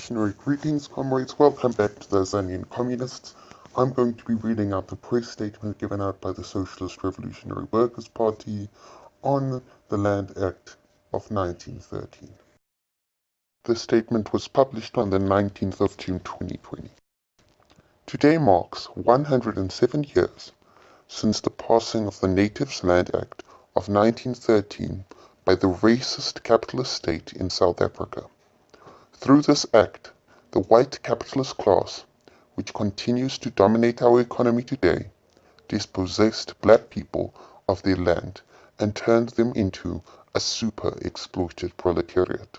Revolutionary greetings, comrades. Welcome back to the Azanian Communists. I'm going to be reading out the press statement given out by the Socialist Revolutionary Workers' Party on the Land Act of 1913. The statement was published on the 19th of June 2020. Today marks 107 years since the passing of the Natives Land Act of 1913 by the racist capitalist state in South Africa. Through this act, the white capitalist class, which continues to dominate our economy today, dispossessed black people of their land and turned them into a super-exploited proletariat.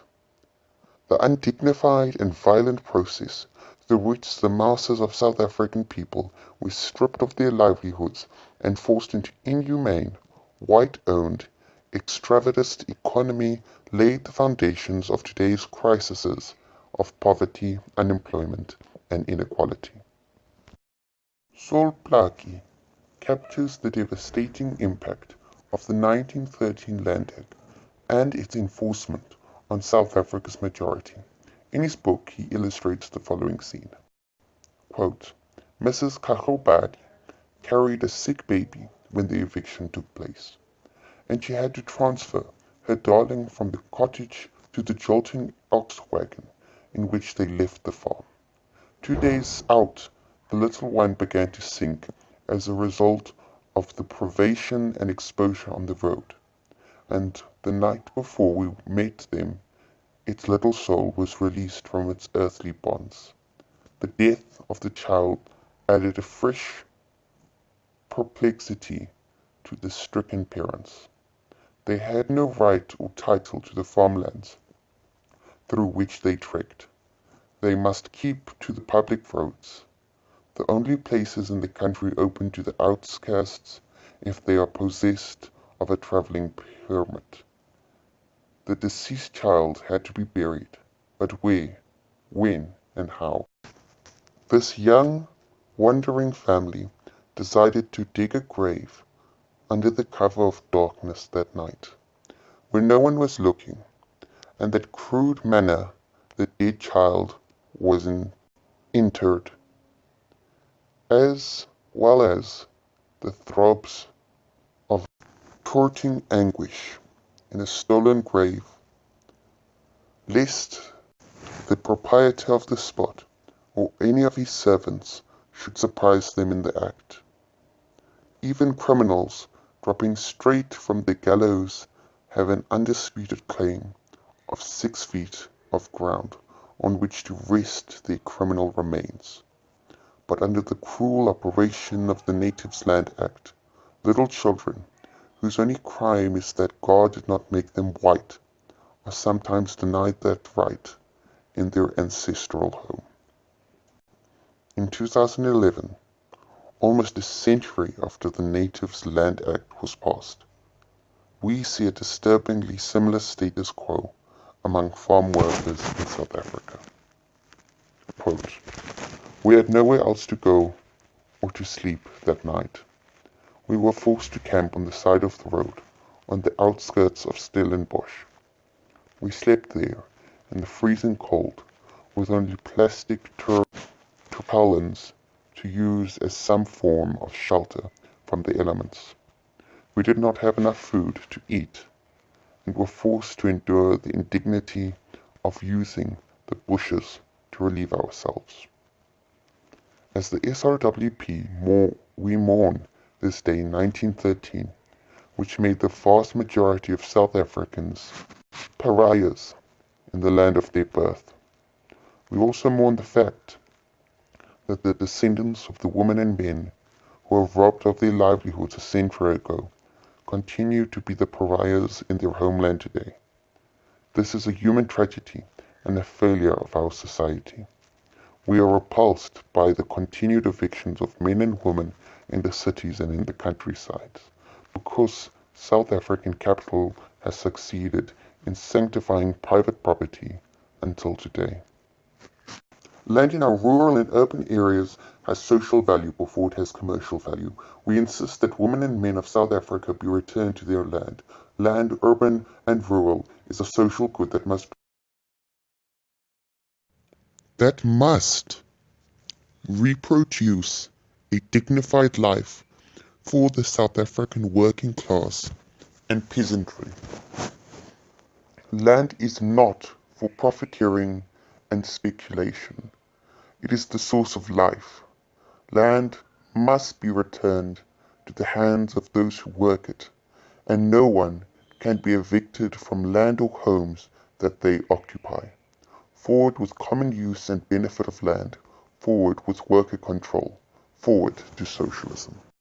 The undignified and violent process through which the masses of South African people were stripped of their livelihoods and forced into inhumane, white-owned, extravagant economy laid the foundations of today's crises of poverty, unemployment, and inequality. Saul Blakey captures the devastating impact of the 1913 Land Act and its enforcement on South Africa's majority. In his book, he illustrates the following scene. Quote, Mrs. Kagobadi carried a sick baby when the eviction took place, and she had to transfer her darling from the cottage to the jolting ox wagon in which they left the farm. 2 days out, the little one began to sink as a result of the privation and exposure on the road, and the night before we met them, its little soul was released from its earthly bonds. The death of the child added a fresh perplexity to the stricken parents. They had no right or title to the farmlands through which they trekked. They must keep to the public roads, the only places in the country open to the outcasts if they are possessed of a travelling permit. The deceased child had to be buried, but where, when, and how? This young, wandering family decided to dig a grave under the cover of darkness that night, when no one was looking, and that crude manner the dead child was interred, as well as the throbs of torturing anguish in a stolen grave, lest the proprietor of the spot or any of his servants should surprise them in the act. Even criminals dropping straight from the gallows have an undisputed claim of 6 feet of ground on which to rest their criminal remains. But under the cruel operation of the Natives Land Act, little children, whose only crime is that God did not make them white, are sometimes denied that right in their ancestral home. In 2011, almost a century after the Natives Land Act was passed, we see a disturbingly similar status quo among farm workers in South Africa. Quote, we had nowhere else to go or to sleep that night. We were forced to camp on the side of the road, on the outskirts of Stellenbosch. We slept there in the freezing cold, with only plastic tarpaulins to use as some form of shelter from the elements. We did not have enough food to eat, and were forced to endure the indignity of using the bushes to relieve ourselves. As the SRWP, we mourn this day in 1913, which made the vast majority of South Africans pariahs in the land of their birth. We also mourn the fact that the descendants of the women and men who were robbed of their livelihoods a century ago continue to be the pariahs in their homeland today. This is a human tragedy and a failure of our society. We are repulsed by the continued evictions of men and women in the cities and in the countrysides, because South African capital has succeeded in sanctifying private property until today. Land in our rural and urban areas has social value before it has commercial value. We insist that women and men of South Africa be returned to their land. Land, urban and rural, is a social good that must that must reproduce a dignified life for the South African working class and peasantry. Land is not for profiteering and speculation. It is the source of life. Land must be returned to the hands of those who work it, and no one can be evicted from land or homes that they occupy. Forward with common use and benefit of land. Forward with worker control. Forward to socialism.